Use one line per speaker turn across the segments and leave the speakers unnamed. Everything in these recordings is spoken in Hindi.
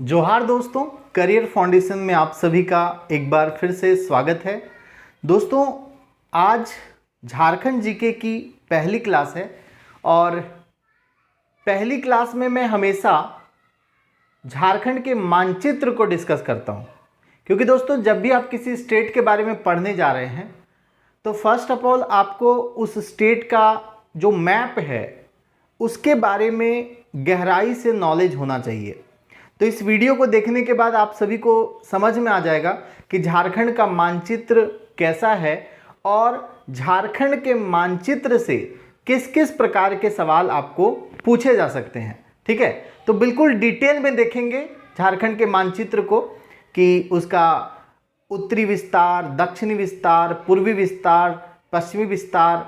जोहार दोस्तों, करियर फाउंडेशन में आप सभी का एक बार फिर से स्वागत है। दोस्तों, आज झारखंड जीके की पहली क्लास है और पहली क्लास में मैं हमेशा झारखंड के मानचित्र को डिस्कस करता हूं, क्योंकि दोस्तों जब भी आप किसी स्टेट के बारे में पढ़ने जा रहे हैं तो फर्स्ट ऑफ ऑल आपको उस स्टेट का जो मैप है उसके बारे में गहराई से नॉलेज होना चाहिए। तो इस वीडियो को देखने के बाद आप सभी को समझ में आ जाएगा कि झारखंड का मानचित्र कैसा है और झारखंड के मानचित्र से किस किस प्रकार के सवाल आपको पूछे जा सकते हैं। ठीक है, तो बिल्कुल डिटेल में देखेंगे झारखंड के मानचित्र को कि उसका उत्तरी विस्तार, दक्षिणी विस्तार, पूर्वी विस्तार, पश्चिमी विस्तार,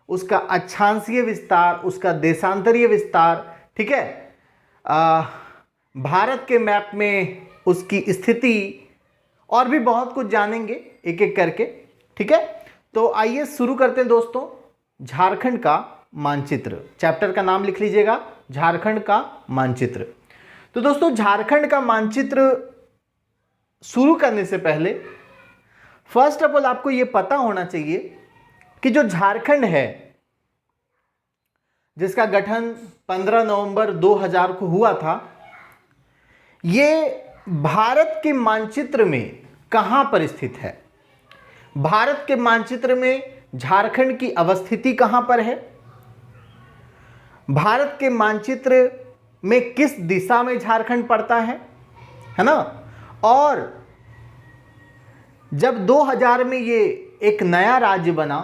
उसका अक्षांशीय विस्तार, उसका देशांतरीय विस्तार। ठीक है, भारत के मैप में उसकी स्थिति और भी बहुत कुछ जानेंगे एक एक करके। ठीक है, तो आइए शुरू करते हैं दोस्तों। झारखंड का मानचित्र, चैप्टर का नाम लिख लीजिएगा, झारखंड का मानचित्र। तो दोस्तों, झारखंड का मानचित्र शुरू करने से पहले फर्स्ट ऑफ ऑल आपको यह पता होना चाहिए कि जो झारखंड है जिसका गठन 15 नवंबर 2000 को हुआ था, ये भारत के मानचित्र में कहां पर स्थित है। भारत के मानचित्र में झारखंड की अवस्थिति कहां पर है, भारत के मानचित्र में किस दिशा में झारखंड पड़ता है ना। और जब 2000 में ये एक नया राज्य बना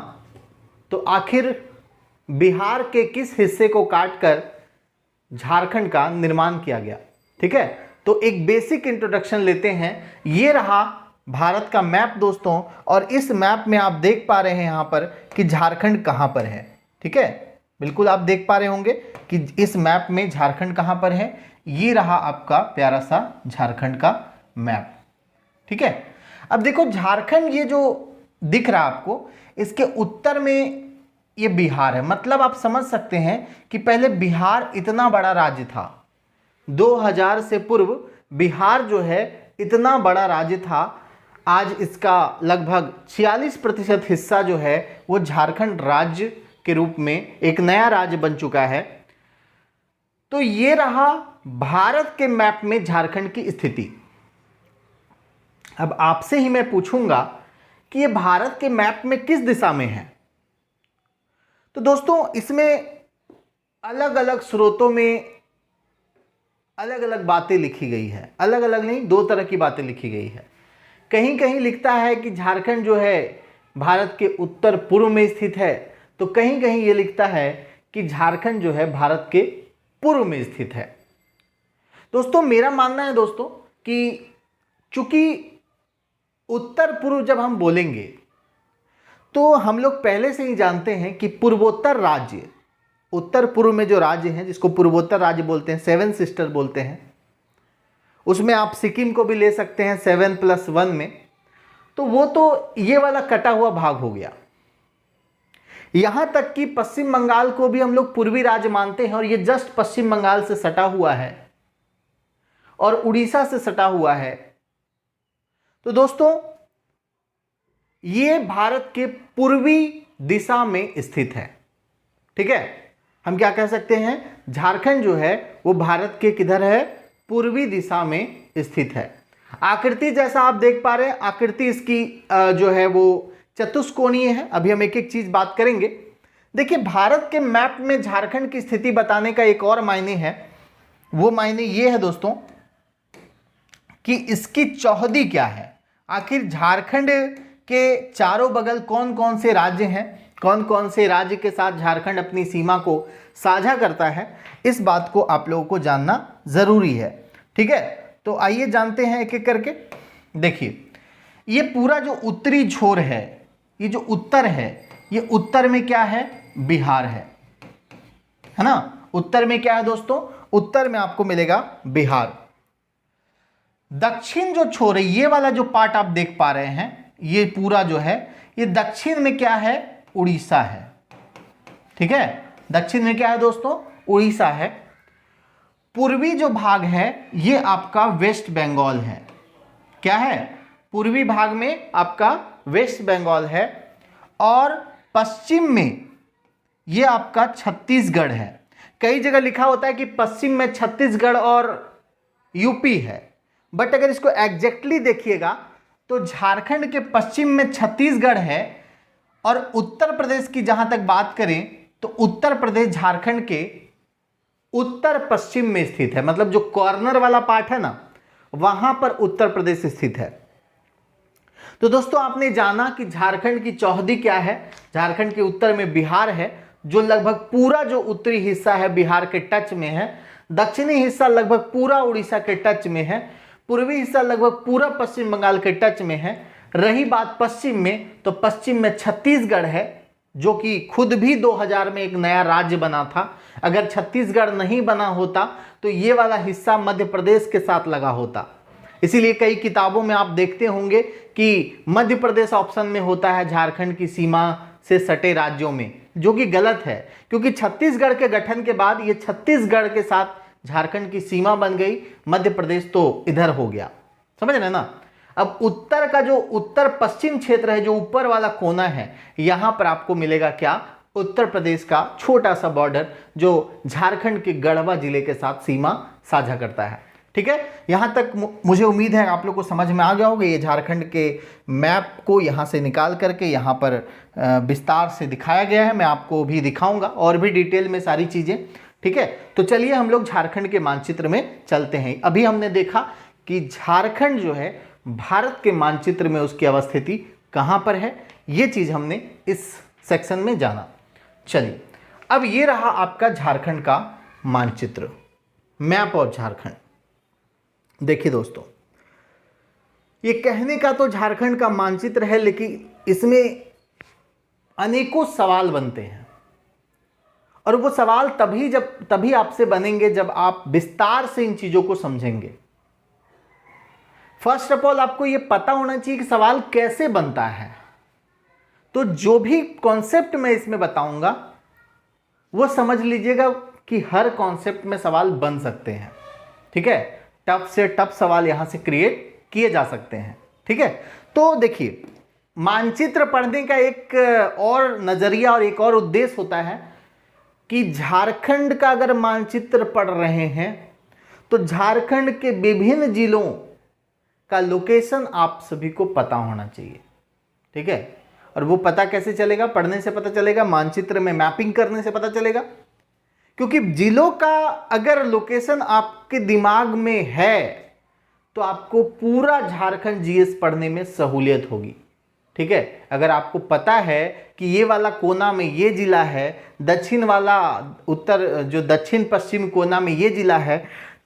तो आखिर बिहार के किस हिस्से को काटकर झारखंड का निर्माण किया गया। ठीक है, तो एक बेसिक इंट्रोडक्शन लेते हैं। ये रहा भारत का मैप दोस्तों, और इस मैप में आप देख पा रहे हैं यहां पर कि झारखंड कहां पर है। ठीक है, बिल्कुल आप देख पा रहे होंगे कि इस मैप में झारखंड कहां पर है। ये रहा आपका प्यारा सा झारखंड का मैप। ठीक है, अब देखो झारखंड ये जो दिख रहा आपको, इसके उत्तर में ये बिहार है। मतलब आप समझ सकते हैं कि पहले बिहार इतना बड़ा राज्य था, 2000 से पूर्व बिहार जो है इतना बड़ा राज्य था। आज इसका लगभग 46% हिस्सा जो है वो झारखंड राज्य के रूप में एक नया राज्य बन चुका है। तो ये रहा भारत के मैप में झारखंड की स्थिति। अब आपसे ही मैं पूछूंगा कि ये भारत के मैप में किस दिशा में है। तो दोस्तों, इसमें अलग अलग स्रोतों में अलग अलग बातें लिखी गई है। अलग अलग नहीं, दो तरह की बातें लिखी गई है। कहीं कहीं लिखता है कि झारखंड जो है भारत के उत्तर पूर्व में स्थित है, तो कहीं कहीं ये लिखता है कि झारखंड जो है भारत के पूर्व में स्थित है। दोस्तों, मेरा मानना है दोस्तों कि चूंकि उत्तर पूर्व जब हम बोलेंगे तो हम लोग पहले से ही जानते हैं कि पूर्वोत्तर राज्य, उत्तर पूर्व में जो राज्य हैं जिसको पूर्वोत्तर राज्य बोलते हैं, 7 सिस्टर बोलते हैं, उसमें आप सिक्किम को भी ले सकते हैं 7+1 में। तो वो तो ये वाला कटा हुआ भाग हो गया। यहां तक कि पश्चिम बंगाल को भी हम लोग पूर्वी राज्य मानते हैं और ये जस्ट पश्चिम बंगाल से सटा हुआ है और उड़ीसा से सटा हुआ है। तो दोस्तों, ये भारत के पूर्वी दिशा में स्थित है। ठीक है, हम क्या कह सकते हैं, झारखंड जो है वो भारत के किधर है, पूर्वी दिशा में स्थित है। आकृति जैसा आप देख पा रहे हैं, आकृति इसकी जो है वो चतुष्कोणीय है। अभी हम एक एक चीज बात करेंगे। देखिए, भारत के मैप में झारखंड की स्थिति बताने का एक और मायने है। वो मायने ये है दोस्तों कि इसकी चौहदी क्या है। आखिर झारखंड के चारों बगल कौन कौन से राज्य हैं, कौन कौन से राज्य के साथ झारखंड अपनी सीमा को साझा करता है, इस बात को आप लोगों को जानना जरूरी है। ठीक है, तो आइए जानते हैं एक एक करके। देखिए, ये पूरा जो उत्तरी छोर है, ये जो उत्तर है, ये उत्तर में क्या है, बिहार है ना। उत्तर में क्या है दोस्तों, उत्तर में आपको मिलेगा बिहार। दक्षिण जो छोर है, ये वाला जो पार्ट आप देख पा रहे हैं, ये पूरा जो है ये दक्षिण में क्या है, उड़ीसा है। ठीक है, दक्षिण में क्या है दोस्तों, उड़ीसा है। पूर्वी जो भाग है ये आपका वेस्ट बंगाल है। क्या है? पूर्वी भाग में आपका वेस्ट बंगाल है और पश्चिम में ये आपका छत्तीसगढ़ है। कई जगह लिखा होता है कि पश्चिम में छत्तीसगढ़ और यूपी है, बट अगर इसको एग्जैक्टली देखिएगा तो झारखंड के पश्चिम में छत्तीसगढ़ है और उत्तर प्रदेश की जहां तक बात करें तो उत्तर प्रदेश झारखंड के उत्तर पश्चिम में स्थित है। मतलब जो कॉर्नर वाला पार्ट है ना, वहां पर उत्तर प्रदेश स्थित है। तो दोस्तों आपने जाना कि झारखंड की चौहदी क्या है। झारखंड के उत्तर में बिहार है, जो लगभग पूरा जो उत्तरी हिस्सा है बिहार के टच में है। दक्षिणी हिस्सा लगभग पूरा उड़ीसा के टच में है। पूर्वी हिस्सा लगभग पूरा पश्चिम बंगाल के टच में है। रही बात पश्चिम में, तो पश्चिम में छत्तीसगढ़ है, जो कि खुद भी 2000 में एक नया राज्य बना था। अगर छत्तीसगढ़ नहीं बना होता तो ये वाला हिस्सा मध्य प्रदेश के साथ लगा होता। इसीलिए कई किताबों में आप देखते होंगे कि मध्य प्रदेश ऑप्शन में होता है झारखंड की सीमा से सटे राज्यों में, जो कि गलत है, क्योंकि छत्तीसगढ़ के गठन के बाद ये छत्तीसगढ़ के साथ झारखंड की सीमा बन गई, मध्य प्रदेश तो इधर हो गया। समझ रहे ना? अब उत्तर का जो उत्तर पश्चिम क्षेत्र है, जो ऊपर वाला कोना है, यहां पर आपको मिलेगा क्या? उत्तर प्रदेश का छोटा सा बॉर्डर जो झारखंड के गढ़वा जिले के साथ सीमा साझा करता है। ठीक है, यहां तक मुझे उम्मीद है आप लोग को समझ में आ गया होगा। ये झारखंड के मैप को यहां से निकाल करके यहां पर विस्तार से दिखाया गया है। मैं आपको भी दिखाऊंगा और भी डिटेल में सारी चीजें। ठीक है, तो चलिए हम लोग झारखंड के मानचित्र में चलते हैं। अभी हमने देखा कि झारखंड जो है भारत के मानचित्र में उसकी अवस्थिति कहां पर है, ये चीज हमने इस सेक्शन में जाना। चलिए, अब ये रहा आपका झारखंड का मानचित्र, मैप ऑफ झारखंड। देखिए दोस्तों, ये कहने का तो झारखंड का मानचित्र है, लेकिन इसमें अनेकों सवाल बनते हैं और वो सवाल तभी आपसे बनेंगे जब आप विस्तार से इन चीजों को समझेंगे। फर्स्ट ऑफ ऑल आपको ये पता होना चाहिए कि सवाल कैसे बनता है। तो जो भी कॉन्सेप्ट मैं इसमें बताऊंगा वो समझ लीजिएगा कि हर कॉन्सेप्ट में सवाल बन सकते हैं। ठीक है, टफ से टफ सवाल यहां से क्रिएट किए जा सकते हैं। ठीक है, तो देखिए, मानचित्र पढ़ने का एक और नजरिया और एक और उद्देश्य होता है कि झारखंड का अगर मानचित्र पढ़ रहे हैं तो झारखंड के विभिन्न जिलों का लोकेशन आप सभी को पता होना चाहिए। ठीक है, और वो पता कैसे चलेगा? पढ़ने से पता चलेगा, मानचित्र में मैपिंग करने से पता चलेगा। क्योंकि जिलों का अगर लोकेशन आपके दिमाग में है तो आपको पूरा झारखंड जीएस पढ़ने में सहूलियत होगी। ठीक है, अगर आपको पता है कि ये वाला कोना में ये जिला है, दक्षिण वाला उत्तर जो दक्षिण पश्चिम कोना में ये जिला है,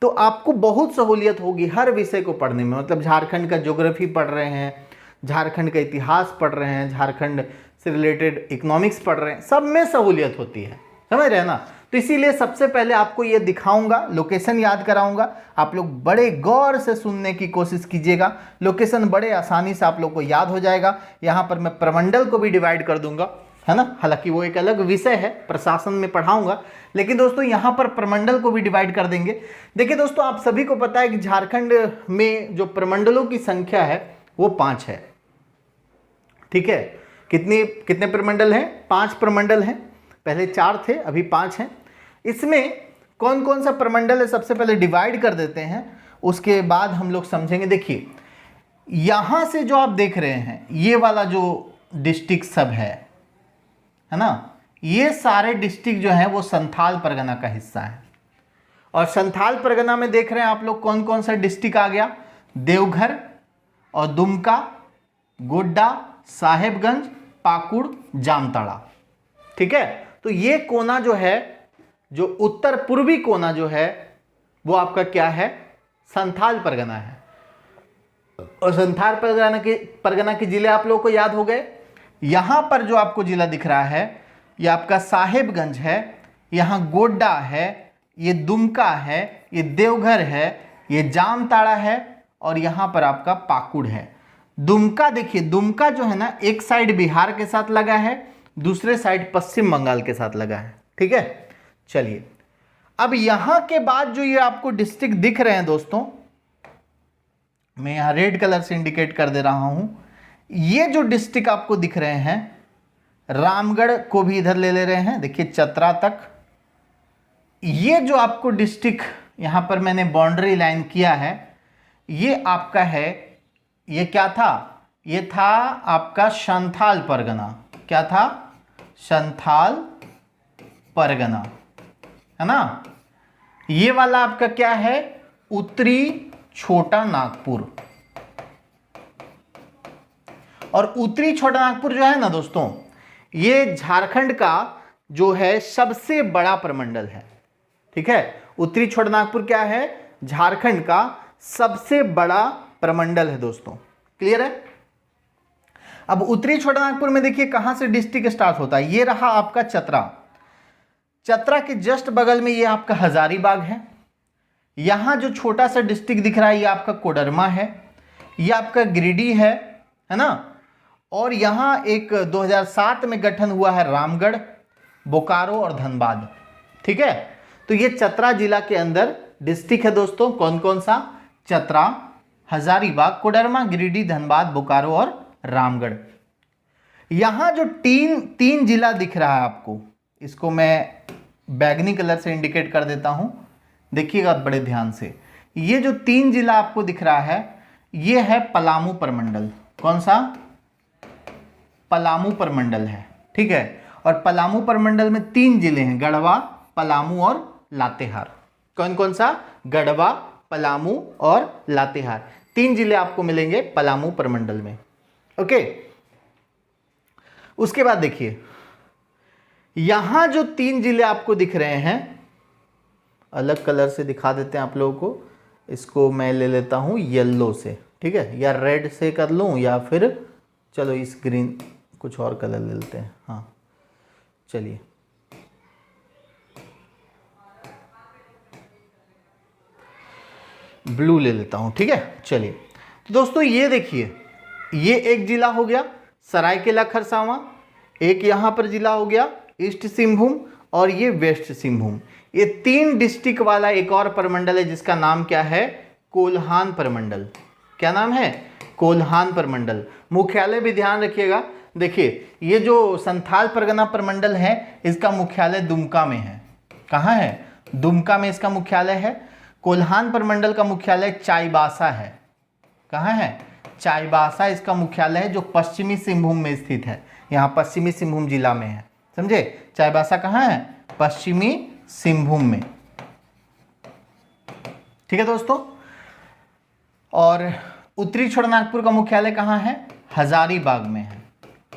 तो आपको बहुत सहूलियत होगी हर विषय को पढ़ने में। मतलब झारखंड का ज्योग्राफी पढ़ रहे हैं, झारखंड का इतिहास पढ़ रहे हैं, झारखंड से रिलेटेड इकोनॉमिक्स पढ़ रहे हैं, सब में सहूलियत होती है। समझ रहे हैं ना? तो इसीलिए सबसे पहले आपको ये दिखाऊंगा, लोकेशन याद कराऊंगा। आप लोग बड़े गौर से सुनने की कोशिश कीजिएगा, लोकेशन बड़े आसानी से आप लोग को याद हो जाएगा। यहाँ पर मैं प्रमंडल को भी डिवाइड कर दूंगा, है ना? हालांकि वो एक अलग विषय है, प्रशासन में पढ़ाऊंगा, लेकिन दोस्तों यहाँ पर प्रमंडल को भी डिवाइड कर देंगे। देखिए दोस्तों, आप सभी को पता है कि झारखंड में जो प्रमंडलों की संख्या है वो 5 है। ठीक है, कितने प्रमंडल हैं? 5 प्रमंडल हैं। पहले 4 थे, अभी 5 हैं। इसमें कौन कौन सा प्रमंडल है सबसे पहले डिवाइड कर देते हैं, उसके बाद हम लोग समझेंगे। देखिए, यहां से जो आप देख रहे हैं ये वाला जो डिस्ट्रिक्ट सब है ना, ये सारे डिस्ट्रिक्ट जो हैं वो संथाल परगना का हिस्सा है। और संथाल परगना में देख रहे हैं आप लोग कौन कौन सा डिस्ट्रिक्ट आ गया? देवघर और दुमका, गोड्डा, साहेबगंज, पाकुड़, जामताड़ा। ठीक है, तो ये कोना जो है, जो उत्तर पूर्वी कोना जो है वो आपका क्या है? संथाल परगना है। और संथाल परगना के जिले आप लोगों को याद हो गए। यहां पर जो आपको जिला दिख रहा है ये आपका साहेबगंज है, यहां गोड्डा है, ये दुमका है, ये देवघर है, ये जामताड़ा है और यहां पर आपका पाकुड़ है। दुमका, देखिए दुमका जो है ना, एक साइड बिहार के साथ लगा है, दूसरे साइड पश्चिम बंगाल के साथ लगा है। ठीक है, चलिए अब यहां के बाद जो ये आपको डिस्ट्रिक्ट दिख रहे हैं दोस्तों, मैं यहां रेड कलर से इंडिकेट कर दे रहा हूं, ये जो डिस्ट्रिक्ट आपको दिख रहे हैं, रामगढ़ को भी इधर ले रहे हैं, देखिए चतरा तक। ये जो आपको डिस्ट्रिक्ट यहां पर मैंने बाउंड्री लाइन किया है, ये आपका है, ये क्या था, ये था आपका संथाल परगना। क्या था? संथाल परगना, है ना। ये वाला आपका क्या है? उत्तरी छोटा नागपुर। और उत्तरी छोटा नागपुर जो है ना दोस्तों, ये झारखंड का जो है सबसे बड़ा प्रमंडल है। ठीक है, उत्तरी छोटा नागपुर क्या है? झारखंड का सबसे बड़ा प्रमंडल है दोस्तों। क्लियर है? अब उत्तरी छोटा नागपुर में देखिए कहां से डिस्ट्रिक्ट स्टार्ट होता है। ये रहा आपका चतरा। चतरा के जस्ट बगल में ये आपका हजारीबाग है। यहां जो छोटा सा डिस्ट्रिक्ट दिख रहा है, ये आपका कोडरमा है, ये आपका गिरिडीह है ना। और यहां एक 2007 में गठन हुआ है रामगढ़, बोकारो और धनबाद। ठीक है, तो ये चतरा जिला के अंदर डिस्ट्रिक्ट है दोस्तों। कौन कौन सा? चतरा, हजारीबाग, कोडरमा, गिरिडीह, धनबाद, बोकारो और रामगढ़। यहां जो तीन जिला दिख रहा है आपको, इसको मैं बैगनी कलर से इंडिकेट कर देता हूं, देखिएगा बड़े ध्यान से। ये जो 3 जिला आपको दिख रहा है, ये है पलामू प्रमंडल। कौन सा? पलामू प्रमंडल है। ठीक है, और पलामू प्रमंडल में 3 जिले हैं, गढ़वा, पलामू और लातेहार। कौन कौन सा? गढ़वा, पलामू और लातेहार। 3 जिले आपको मिलेंगे पलामू प्रमंडल में। ओके, उसके बाद देखिए यहां जो 3 जिले आपको दिख रहे हैं, अलग कलर से दिखा देते हैं आप लोगों को। इसको मैं ले लेता हूं येलो से, ठीक है, या रेड से कर लूं, या फिर चलो इस ग्रीन कुछ और कलर ले लेते हैं। हाँ चलिए, ब्लू ले लेता हूं। ठीक है, चलिए। तो दोस्तों ये देखिए, ये एक जिला हो गया सरायकेला खरसावां, एक यहां पर जिला हो गया ईस्ट सिंहभूम, और ये वेस्ट सिंहभूम। ये 3 डिस्ट्रिक्ट वाला एक और प्रमंडल है जिसका नाम क्या है? कोल्हान प्रमंडल। क्या नाम है? कोल्हान प्रमंडल। मुख्यालय भी ध्यान रखिएगा। देखिए ये जो संथाल परगना प्रमंडल है, इसका मुख्यालय दुमका में है। कहाँ है? दुमका में इसका मुख्यालय है। कोल्हान प्रमंडल का मुख्यालय चाईबासा है। कहाँ है? चाईबासा इसका मुख्यालय है, जो पश्चिमी सिंहभूम में स्थित है। यहाँ पश्चिमी सिंहभूम जिला में है, समझे। चाईबासा कहाँ है? पश्चिमी सिंहभूम में। ठीक है दोस्तों। और उत्तरी छोटा नागपुर का मुख्यालय कहाँ है? हजारीबाग में है।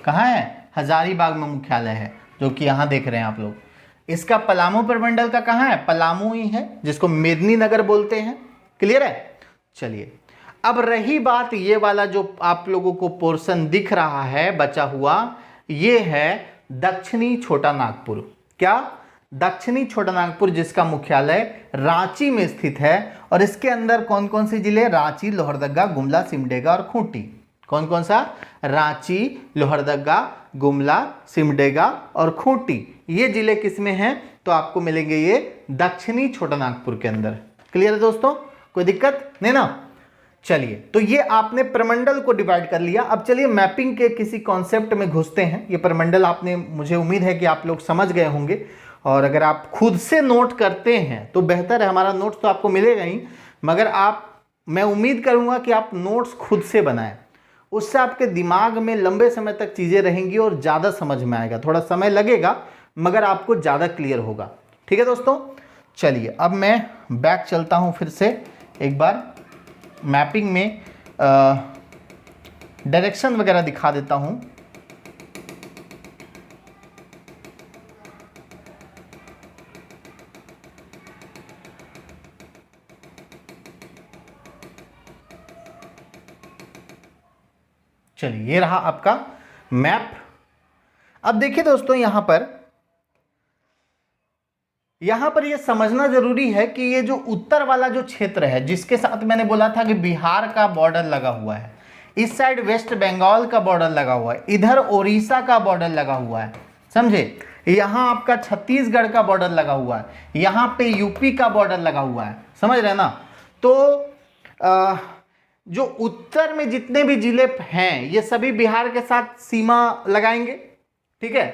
कहाँ है? हजारीबाग में मुख्यालय है, जो कि यहाँ देख रहे हैं आप लोग। इसका पलामू प्रमंडल का कहाँ है? पलामू ही है, जिसको मेदिनीनगर बोलते हैं। क्लियर है? चलिए, अब रही बात ये वाला जो आप लोगों को पोर्शन दिख रहा है बचा हुआ, ये है दक्षिणी छोटा नागपुर। क्या? दक्षिणी छोटा नागपुर, जिसका मुख्यालय रांची में स्थित है। और इसके अंदर कौन कौन से जिले? रांची, लोहरदगा, गुमला, सिमडेगा और खूंटी। कौन कौन सा? रांची, लोहरदगा, गुमला, सिमडेगा और खूंटी। ये जिले किस में हैं? तो आपको मिलेंगे ये दक्षिणी छोटा नागपुर के अंदर। क्लियर है दोस्तों? कोई दिक्कत नहीं ना? चलिए, तो ये आपने प्रमंडल को डिवाइड कर लिया। अब चलिए मैपिंग के किसी कॉन्सेप्ट में घुसते हैं। ये प्रमंडल आपने, मुझे उम्मीद है कि आप लोग समझ गए होंगे, और अगर आप खुद से नोट करते हैं तो बेहतर है। हमारा नोट्स तो आपको मिलेगा ही, मगर मैं उम्मीद करूंगा कि आप नोट्स खुद से बनाएं। उससे आपके दिमाग में लंबे समय तक चीज़ें रहेंगी और ज़्यादा समझ में आएगा। थोड़ा समय लगेगा मगर आपको ज़्यादा क्लियर होगा। ठीक है दोस्तों, चलिए अब मैं बैक चलता हूँ फिर से एक बार, मैपिंग में डायरेक्शन वगैरह दिखा देता हूँ। चलिए, ये रहा आपका मैप। अब देखिए दोस्तों, यहां पर यह समझना जरूरी है कि ये जो उत्तर वाला जो क्षेत्र है, जिसके साथ मैंने बोला था कि बिहार का बॉर्डर लगा हुआ है, इस साइड वेस्ट बंगाल का बॉर्डर लगा हुआ है, इधर उड़ीसा का बॉर्डर लगा हुआ है, समझे। यहां आपका छत्तीसगढ़ का बॉर्डर लगा हुआ है, यहां पे यूपी का बॉर्डर लगा हुआ है, समझ रहे ना। तो जो उत्तर में जितने भी जिले हैं ये सभी बिहार के साथ सीमा लगाएंगे, ठीक है।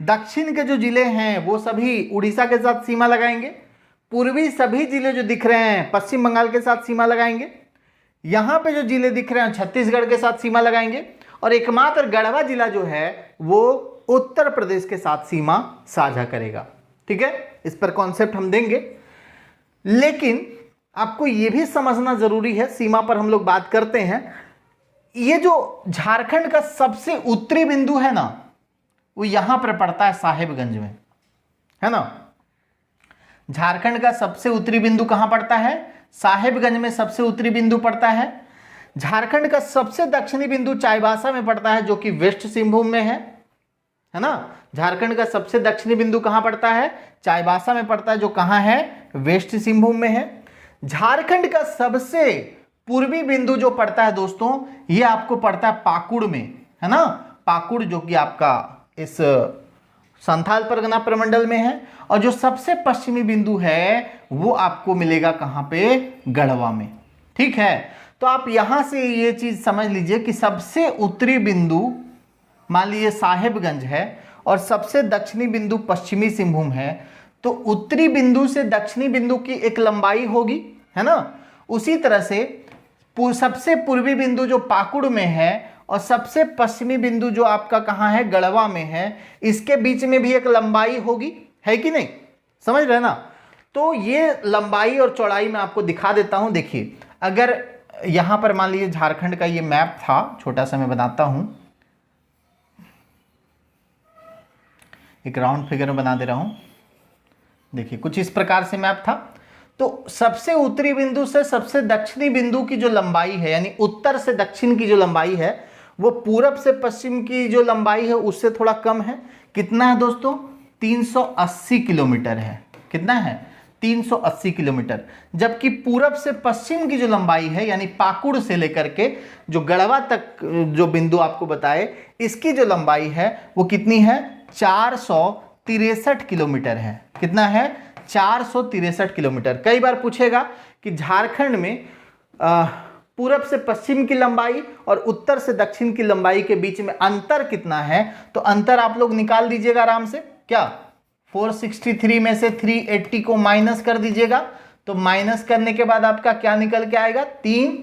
दक्षिण के जो जिले हैं वो सभी उड़ीसा के साथ सीमा लगाएंगे। पूर्वी सभी जिले जो दिख रहे हैं पश्चिम बंगाल के साथ सीमा लगाएंगे। यहां पे जो जिले दिख रहे हैं छत्तीसगढ़ के साथ सीमा लगाएंगे। और एकमात्र गढ़वा जिला जो है वो उत्तर प्रदेश के साथ सीमा साझा करेगा, ठीक है। इस पर कॉन्सेप्ट हम देंगे, लेकिन आपको यह भी समझना जरूरी है, सीमा पर हम लोग बात करते हैं, ये जो झारखंड का सबसे उत्तरी बिंदु है ना वो यहां पर पड़ता है साहेबगंज में, है ना। झारखंड का सबसे उत्तरी बिंदु कहां पड़ता है, साहेबगंज में सबसे उत्तरी बिंदु पड़ता है। झारखंड का सबसे दक्षिणी बिंदु चाईबासा में पड़ता है जो कि वेस्ट सिंहभूम में है ना। झारखंड का सबसे दक्षिणी बिंदु कहां पड़ता है, चाईबासा में पड़ता है जो कहां है, वेस्ट सिंहभूम में है। झारखंड का सबसे पूर्वी बिंदु जो पड़ता है दोस्तों ये आपको पड़ता है पाकुड़ में, है ना। पाकुड़ जो कि आपका इस संथाल परगना प्रमंडल में है। और जो सबसे पश्चिमी बिंदु है वो आपको मिलेगा कहां पे, गढ़वा में, ठीक है। तो आप यहां से ये चीज समझ लीजिए कि सबसे उत्तरी बिंदु मान लीजिए साहेबगंज है और सबसे दक्षिणी बिंदु पश्चिमी सिंहभूम है, तो उत्तरी बिंदु से दक्षिणी बिंदु की एक लंबाई होगी, है ना। उसी तरह से सबसे पूर्वी बिंदु जो पाकुड़ में है और सबसे पश्चिमी बिंदु जो आपका कहां है, गढ़वा में है, इसके बीच में भी एक लंबाई होगी, है कि नहीं, समझ रहे ना। तो ये लंबाई और चौड़ाई मैं आपको दिखा देता हूं। देखिए अगर यहां पर मान लीजिए झारखंड का ये मैप था, छोटा सा मैं बनाता हूं, एक राउंड फिगर बना दे रहा हूं। देखिए कुछ इस प्रकार से मैप था। तो सबसे उत्तरी बिंदु से सबसे दक्षिणी बिंदु की जो लंबाई है, यानी उत्तर से दक्षिण की जो लंबाई है वो पूरब से पश्चिम की जो लंबाई है उससे थोड़ा कम है। कितना है दोस्तों, 380 किलोमीटर है। कितना है, 380 किलोमीटर। जबकि पूरब से पश्चिम की जो लंबाई है यानी पाकुड़ से लेकर के जो गढ़वा तक जो बिंदु आपको बताए इसकी जो लंबाई है वो कितनी है, 463 किलोमीटर है। कितना है, 463 किलोमीटर। कई बार पूछेगा कि झारखंड में पूरब से पश्चिम की लंबाई और उत्तर से दक्षिण की लंबाई के बीच में अंतर कितना है, तो अंतर आप लोग निकाल दीजिएगा आराम से। क्या, 463 में से 380 को माइनस कर दीजिएगा, तो माइनस करने के बाद आपका क्या निकल के आएगा, 3,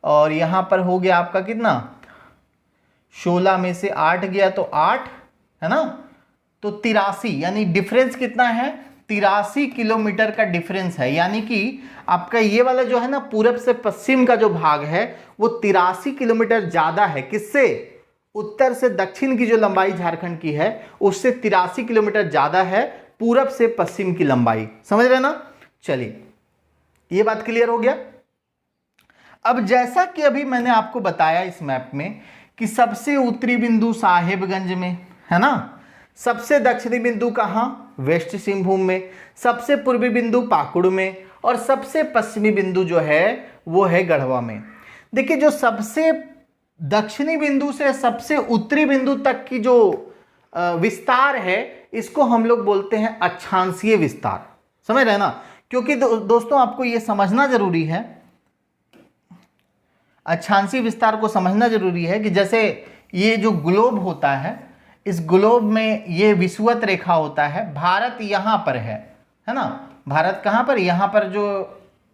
और यहां पर हो गया आपका कितना, 16 में से 8 गया तो 8, है ना। तो 83, यानी डिफरेंस कितना है, 83 किलोमीटर का डिफरेंस है। यानी कि आपका ये वाला जो है ना पूरब से पश्चिम का जो भाग है वो 83 किलोमीटर ज्यादा है। किससे, उत्तर से दक्षिण की जो लंबाई झारखंड की है उससे 83 किलोमीटर ज्यादा है पूरब से पश्चिम की लंबाई। समझ रहे ना। चलिए ये बात क्लियर हो गया। अब जैसा कि अभी मैंने आपको बताया इस मैप में कि सबसे उत्तरी बिंदु साहेबगंज में, है ना। सबसे दक्षिणी बिंदु कहां, वेस्ट सिंहभूम में। सबसे पूर्वी बिंदु पाकुड़ में। और सबसे पश्चिमी बिंदु जो है वो है गढ़वा में। देखिए जो सबसे दक्षिणी बिंदु से सबसे उत्तरी बिंदु तक की जो विस्तार है इसको हम लोग बोलते हैं अक्षांशीय विस्तार। समझ रहे ना। क्योंकि दोस्तों आपको ये समझना जरूरी है, अक्षांशीय विस्तार को समझना जरूरी है कि जैसे ये जो ग्लोब होता है, इस ग्लोब में ये विषुवत रेखा होता है, भारत यहाँ पर है ना। भारत कहाँ पर, यहाँ पर जो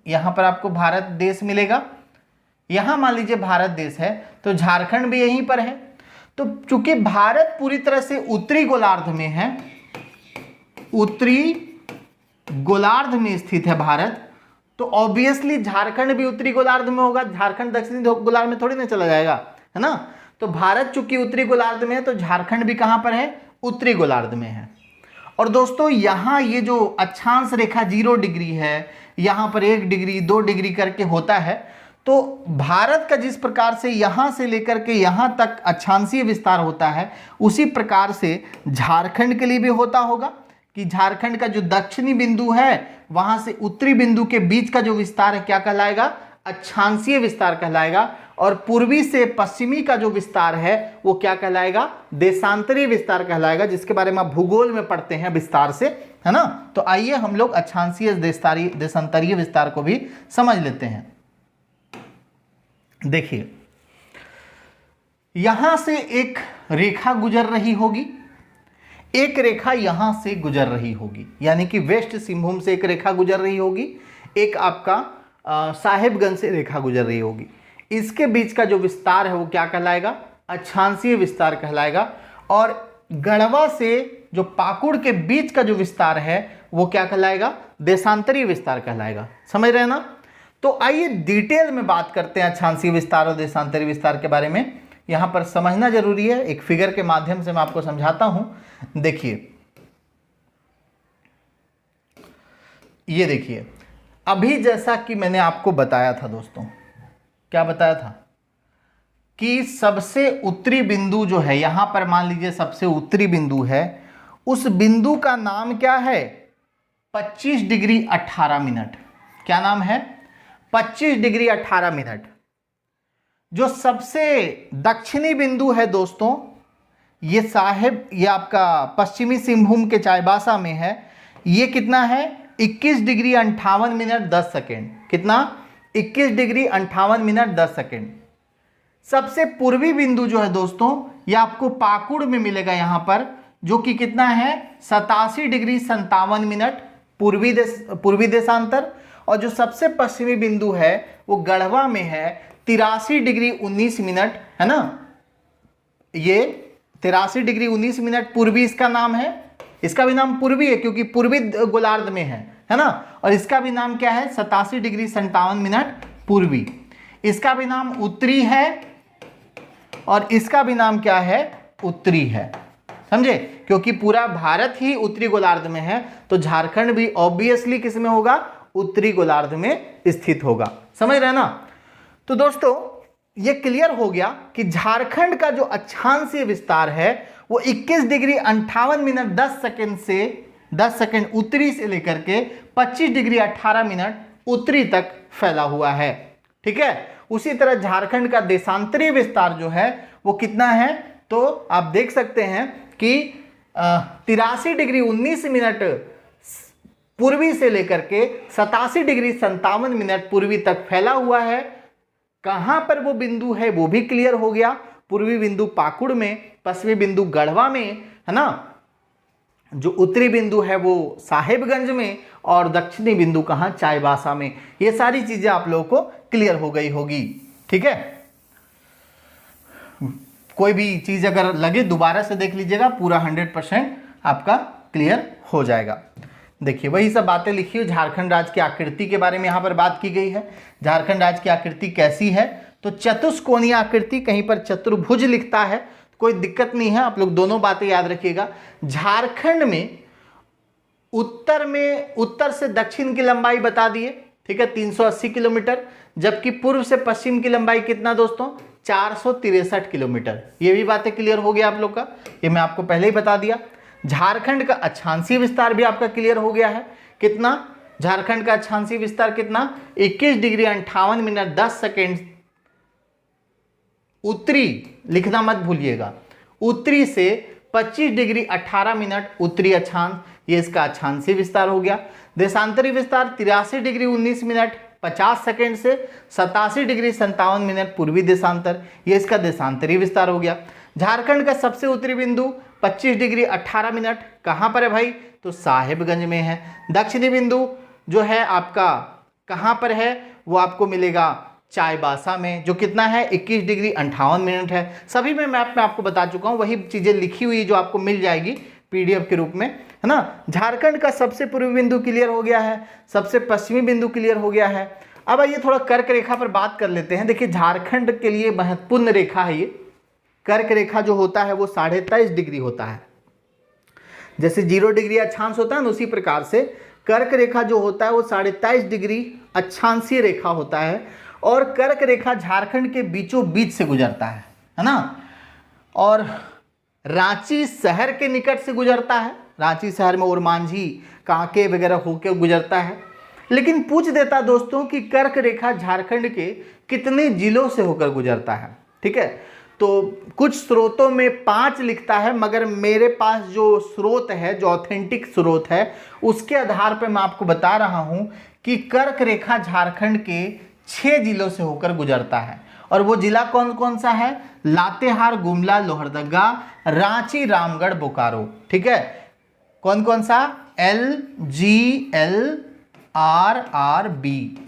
यहाँ पर आपको भारत देश मिलेगा। यहाँ मान लीजिए भारत देश है तो झारखंड भी यहीं पर है। तो चूंकि भारत पूरी तरह से उत्तरी गोलार्ध में है, उत्तरी गोलार्ध में स्थित है भारत, तो ऑब्वियसली झारखंड भी उत्तरी गोलार्ध में होगा। झारखंड दक्षिणी गोलार्ध में थोड़ी ना चला जाएगा, है ना। तो भारत चूंकि उत्तरी गोलार्ध में है तो झारखंड भी कहां पर है, उत्तरी गोलार्ध में है। और दोस्तों यहां ये जो अक्षांश रेखा 0 डिग्री है, यहां पर 1 डिग्री 2 डिग्री करके होता है। तो भारत का जिस प्रकार से यहां से लेकर के यहां तक अक्षांशीय विस्तार होता है उसी प्रकार से झारखंड के लिए भी होता होगा कि झारखंड का जो दक्षिणी बिंदु है वहां से उत्तरी बिंदु के बीच का जो विस्तार है क्या कहलाएगा, अक्षांशीय विस्तार कहलाएगा। और पूर्वी से पश्चिमी का जो विस्तार है वो क्या कहलाएगा, देशांतरीय विस्तार कहलाएगा, जिसके बारे में आप भूगोल में पढ़ते हैं विस्तार से, है ना। तो आइए हम लोग अक्षांशीय देशांतरीय विस्तार को भी समझ लेते हैं। देखिए, यहां से एक रेखा गुजर रही होगी, एक रेखा यहां से गुजर रही होगी, यानी कि वेस्ट सिंहभूम से एक रेखा गुजर रही होगी, एक आपका साहेबगंज से रेखा गुजर रही होगी। इसके बीच का जो विस्तार है वो क्या कहलाएगा, अक्षांशीय विस्तार कहलाएगा। और गढ़वा से जो पाकुड़ के बीच का जो विस्तार है वो क्या कहलाएगा, देशांतरीय विस्तार कहलाएगा। समझ रहे हैं ना। तो आइए डिटेल में बात करते हैं अक्षांशीय विस्तार और देशांतरीय विस्तार के बारे में। यहां पर समझना जरूरी है, एक फिगर के माध्यम से मैं आपको समझाता हूं। देखिए, ये देखिए, अभी जैसा कि मैंने आपको बताया था दोस्तों, क्या बताया था कि सबसे उत्तरी बिंदु जो है, यहां पर मान लीजिए सबसे उत्तरी बिंदु है, उस बिंदु का नाम क्या है, 25 डिग्री 18 मिनट। क्या नाम है, 25 डिग्री 18 मिनट। जो सबसे दक्षिणी बिंदु है दोस्तों, ये आपका पश्चिमी सिंहभूम के चाईबासा में है, ये कितना है, 21 डिग्री 58 मिनट 10 सेकेंड। कितना, 21 डिग्री 58 मिनट 10 सेकेंड। सबसे पूर्वी बिंदु जो है दोस्तों, ये आपको पाकुड़ में मिलेगा यहां पर, जो कि कितना है, 87 डिग्री 57 मिनट पूर्वी देशांतर। और जो सबसे पश्चिमी बिंदु है वो गढ़वा में है, 83 डिग्री 19 मिनट, है ना। ये 83 डिग्री 19 मिनट पूर्वी इसका नाम है, इसका भी नाम पूर्वी है क्योंकि पूर्वी गोलार्ध में है ना। और इसका भी नाम क्या है, 87 डिग्री 57 मिनट पूर्वी। इसका भी नाम उत्तरी है और इसका भी नाम क्या है, उत्तरी है। समझे, क्योंकि पूरा भारत ही उत्तरी गोलार्ध में है, तो झारखंड भी ऑब्वियसली किस में होगा, उत्तरी गोलार्ध में स्थित होगा। समझ रहे ना। तो दोस्तों ये क्लियर हो गया कि झारखंड का जो अक्षांशीय विस्तार है वो 21 डिग्री 58 मिनट 10 सेकेंड से 10 सेकेंड उत्तरी से लेकर के 25 डिग्री 18 मिनट उत्तरी तक फैला हुआ है। ठीक है। उसी तरह झारखंड का देशांतरीय विस्तार जो है वो कितना है, तो आप देख सकते हैं कि 83 डिग्री 19 मिनट पूर्वी से लेकर के 87 डिग्री 57 मिनट पूर्वी तक फैला हुआ है। कहां पर वो बिंदु है वो भी क्लियर हो गया, पूर्वी बिंदु पाकुड़ में, पश्चिमी बिंदु गढ़वा में, है ना। जो उत्तरी बिंदु है वो साहेबगंज में और दक्षिणी बिंदु कहां, चाईबासा में। ये सारी चीजें आप लोगों को क्लियर हो गई होगी। ठीक है। कोई भी चीज अगर लगे दोबारा से देख लीजिएगा, पूरा 100% आपका क्लियर हो जाएगा। देखिए वही सब बातें लिखी हुई। झारखंड राज्य की आकृति के बारे में यहाँ पर बात की गई है। झारखंड राज्य की आकृति कैसी है, तो चतुष्कोणीय आकृति, कहीं पर चतुर्भुज लिखता है, कोई दिक्कत नहीं है, आप लोग दोनों बातें याद रखिएगा। झारखंड में उत्तर से दक्षिण की लंबाई बता दिए, ठीक है, 380 किलोमीटर, जबकि पूर्व से पश्चिम की लंबाई कितना दोस्तों, 463 किलोमीटर। ये भी बातें क्लियर हो गया आप लोग का, ये मैं आपको पहले ही बता दिया। झारखंड का अक्षांशीय विस्तार भी आपका क्लियर हो गया है। कितना, झारखंड का अक्षांशीय विस्तार कितना, 21 डिग्री 58 मिनट 10 सेकेंड उत्तरी, लिखना मत भूलिएगा, उत्तरी से 25 डिग्री 18 मिनट उत्तरी अक्षांश, ये इसका अक्षांशीय विस्तार हो गया। देशांतरीय विस्तार 83 डिग्री 19 मिनट 50 सेकेंड से 87 डिग्री 57 मिनट पूर्वी देशांतर, ये इसका देशांतरीय विस्तार हो गया। झारखंड का सबसे उत्तरी बिंदु 25 डिग्री 18 मिनट कहाँ पर है भाई, तो साहेबगंज में है। दक्षिणी बिंदु जो है आपका कहाँ पर है, वो आपको मिलेगा चाईबासा में, जो कितना है, 21 डिग्री 58 मिनट है। सभी में मैप में आपको बता चुका हूँ, वही चीज़ें लिखी हुई जो आपको मिल जाएगी PDF के रूप में, है ना। झारखंड का सबसे पूर्वी बिंदु क्लियर हो गया है, सबसे पश्चिमी बिंदु क्लियर हो गया है। अब आइए थोड़ा कर्क रेखा पर बात कर लेते हैं। देखिए झारखंड के लिए महत्वपूर्ण रेखा है ये। कर्क रेखा जो होता है वो 23.5 डिग्री होता है। जैसे 0 डिग्री अक्षांश होता है ना, उसी प्रकार से कर्क रेखा जो होता है वो 23.5 डिग्री अक्षांशीय रेखा होता है। और कर्क रेखा झारखंड के बीचों बीच से गुजरता है ना, और रांची शहर के निकट से गुजरता है। रांची शहर में ओरमांझी, कांके वगैरह होकर गुजरता है। लेकिन पूछ देता दोस्तों कि कर्क रेखा झारखंड के कितने जिलों से होकर गुजरता है। ठीक है, तो कुछ स्रोतों में 5 लिखता है, मगर मेरे पास जो स्रोत है, जो ऑथेंटिक स्रोत है, उसके आधार पर मैं आपको बता रहा हूं कि कर्क रेखा झारखंड के 6 जिलों से होकर गुजरता है। और वो जिला कौन कौन सा है? लातेहार, गुमला, लोहरदगा, रांची, रामगढ़, बोकारो। ठीक है, कौन कौन सा? LGLRRB,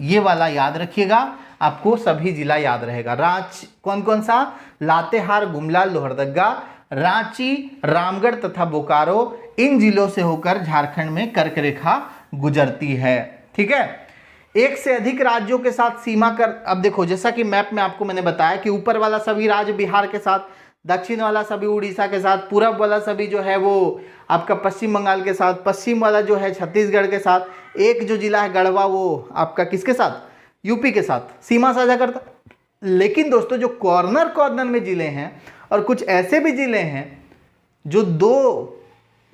ये वाला याद रखिएगा, आपको सभी जिला याद रहेगा। रांची कौन कौन सा? लातेहार, गुमला, लोहरदगा, रांची, रामगढ़ तथा बोकारो, इन जिलों से होकर झारखंड में कर्क रेखा गुजरती है। ठीक है, एक से अधिक राज्यों के साथ सीमा कर, अब देखो जैसा कि मैप में आपको मैंने बताया कि ऊपर वाला सभी राज्य बिहार के साथ, दक्षिण वाला सभी उड़ीसा के साथ, पूरब वाला सभी जो है वो आपका पश्चिम बंगाल के साथ, पश्चिम वाला जो है छत्तीसगढ़ के साथ, एक जो जिला है गढ़वा वो आपका किसके साथ? यूपी के साथ सीमा साझा करता। लेकिन दोस्तों जो कॉर्नर कॉर्नर में जिले हैं और कुछ ऐसे भी जिले हैं जो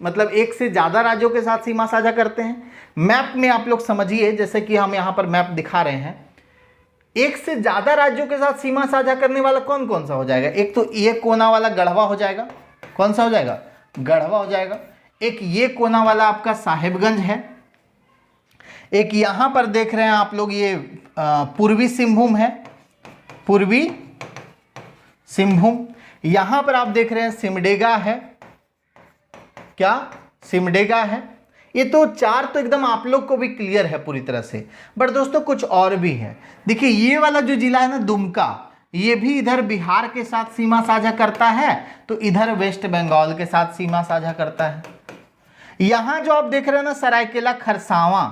मतलब एक से ज़्यादा राज्यों के साथ सीमा साझा करते हैं। मैप में आप लोग समझिए, जैसे कि हम यहाँ पर मैप दिखा रहे हैं, एक से ज़्यादा राज्यों के साथ सीमा साझा करने वाला कौन कौन सा हो जाएगा? एक तो ये कोना वाला गढ़वा हो जाएगा। कौन सा हो जाएगा? गढ़वा हो जाएगा। एक ये कोना वाला आपका साहेबगंज है। एक यहाँ पर देख रहे हैं आप लोग, ये पूर्वी सिंहभूम है, पूर्वी सिंहभूम। यहाँ पर आप देख रहे हैं सिमडेगा है। क्या? सिमडेगा है। ये तो 4 तो एकदम आप लोग को भी क्लियर है पूरी तरह से। बट दोस्तों कुछ और भी है। देखिए ये वाला जो जिला है ना दुमका, ये भी इधर बिहार के साथ सीमा साझा करता है, तो इधर वेस्ट बंगाल के साथ सीमा साझा करता है। यहाँ जो आप देख रहे हैं ना सरायकेला खरसावां,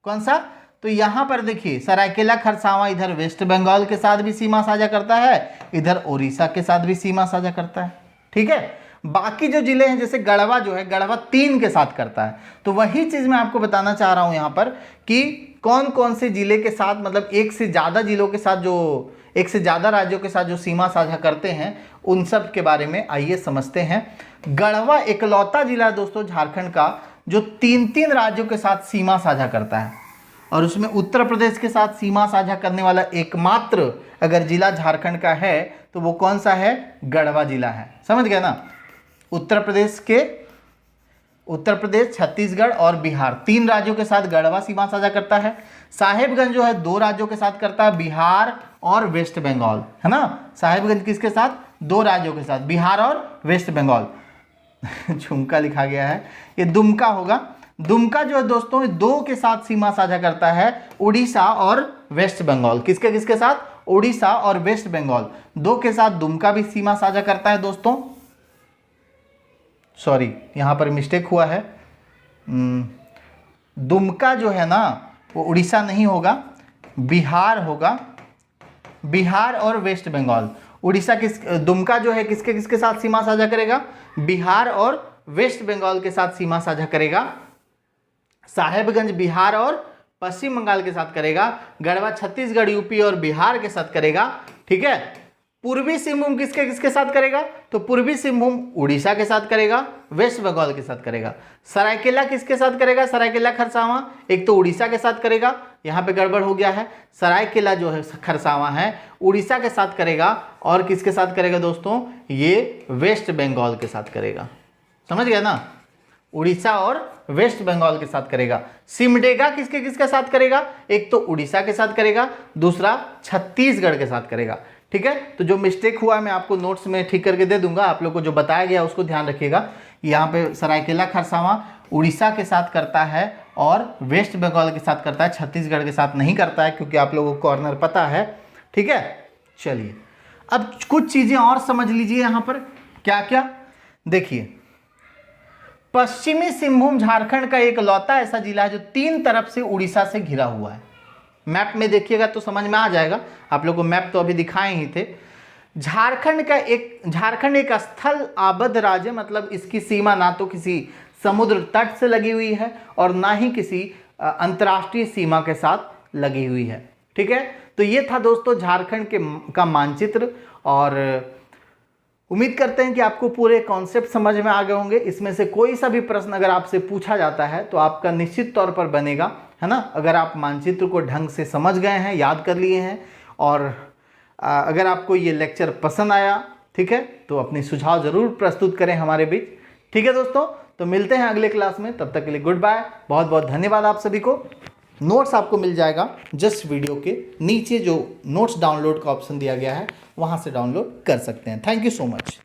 कौन सा? तो यहाँ पर देखिए सरायकेला खरसावां इधर वेस्ट बंगाल के साथ भी सीमा साझा करता है, इधर उड़ीसा के साथ भी सीमा साझा करता है। ठीक है, बाकी जो जिले हैं जैसे गढ़वा जो है, गढ़वा 3 के साथ करता है। तो वही चीज़ मैं आपको बताना चाह रहा हूँ यहाँ पर कि कौन कौन से जिले के साथ, मतलब एक से ज़्यादा जिलों के साथ, जो एक से ज़्यादा राज्यों के साथ जो सीमा साझा करते हैं, उन सब के बारे में आइए समझते हैं। गढ़वा इकलौता जिला दोस्तों झारखंड का जो 3-3 राज्यों के साथ सीमा साझा करता है, और उसमें उत्तर प्रदेश के साथ सीमा साझा करने वाला एकमात्र अगर जिला झारखंड का है तो वो कौन सा है? गढ़वा जिला है। समझ गया ना? उत्तर प्रदेश, छत्तीसगढ़ और बिहार 3 राज्यों के साथ गढ़वा सीमा साझा करता है। साहेबगंज जो है 2 राज्यों के साथ करता है, बिहार और वेस्ट बंगाल, है ना? साहेबगंज किसके साथ? 2 राज्यों के साथ, बिहार और वेस्ट बंगाल। झुमका लिखा गया है, ये दुमका होगा। दुमका जो है दोस्तों 2 के साथ सीमा साझा करता है, उड़ीसा और वेस्ट बंगाल। किसके किसके साथ? उड़ीसा और वेस्ट बंगाल 2 के साथ दुमका भी सीमा साझा करता है दोस्तों। सॉरी, यहाँ पर मिस्टेक हुआ है। दुमका जो है ना वो उड़ीसा नहीं होगा, बिहार होगा। बिहार और वेस्ट बंगाल, उड़ीसा दुमका जो है किसके किसके साथ सीमा साझा करेगा? बिहार और वेस्ट बंगाल के साथ सीमा साझा करेगा। साहेबगंज बिहार और पश्चिम बंगाल के साथ करेगा। गढ़वा छत्तीसगढ़, यूपी और बिहार के साथ करेगा। ठीक है, पूर्वी सिंहभूम किसके किसके साथ करेगा? तो पूर्वी सिंहभूम उड़ीसा के साथ करेगा, वेस्ट बंगाल के साथ करेगा। सरायकेला किसके साथ करेगा? सरायकेला खरसावां एक तो उड़ीसा के साथ करेगा, यहाँ पे गड़बड़ हो गया है। सरायकेला जो है खरसावां है उड़ीसा के साथ करेगा, और किसके साथ करेगा दोस्तों? ये वेस्ट बंगाल के साथ करेगा। समझ गया ना? उड़ीसा और वेस्ट बंगाल के साथ करेगा। सिमडेगा किसके किसके साथ करेगा? एक तो उड़ीसा के साथ करेगा, दूसरा छत्तीसगढ़ के साथ करेगा। ठीक है, तो जो मिस्टेक हुआ है मैं आपको नोट्स में ठीक करके दे दूंगा, आप लोग को जो बताया गया उसको ध्यान रखिएगा। यहाँ पे सरायकेला खरसावां उड़ीसा के साथ करता है और वेस्ट बंगाल के साथ करता है, छत्तीसगढ़ के साथ नहीं करता है, क्योंकि आप लोगों को कॉर्नर पता है। ठीक है, चलिए अब कुछ चीज़ें और समझ लीजिए यहाँ पर। क्या क्या? देखिए, पश्चिमी सिंहभूम झारखंड का एक लौता ऐसा जिला है जो 3 तरफ से उड़ीसा से घिरा हुआ है। मैप में देखिएगा तो समझ में आ जाएगा, आप लोगों को मैप तो अभी दिखाए ही थे। झारखंड एक स्थल आबद्ध राज्य, मतलब इसकी सीमा ना तो किसी समुद्र तट से लगी हुई है और ना ही किसी अंतर्राष्ट्रीय सीमा के साथ लगी हुई है। ठीक है, तो ये था दोस्तों झारखंड का मानचित्र, और उम्मीद करते हैं कि आपको पूरे कॉन्सेप्ट समझ में आ गए होंगे। इसमें से कोई सा भी प्रश्न अगर आपसे पूछा जाता है तो आपका निश्चित तौर पर बनेगा है ना। अगर आप मानचित्र को ढंग से समझ गए हैं, याद कर लिए हैं, और अगर आपको ये लेक्चर पसंद आया, ठीक है, तो अपनी सुझाव ज़रूर प्रस्तुत करें हमारे बीच। ठीक है दोस्तों, तो मिलते हैं अगले क्लास में, तब तक के लिए गुड बाय। बहुत बहुत धन्यवाद आप सभी को। नोट्स आपको मिल जाएगा जस्ट वीडियो के नीचे, जो नोट्स डाउनलोड का ऑप्शन दिया गया है वहाँ से डाउनलोड कर सकते हैं। Thank you so much.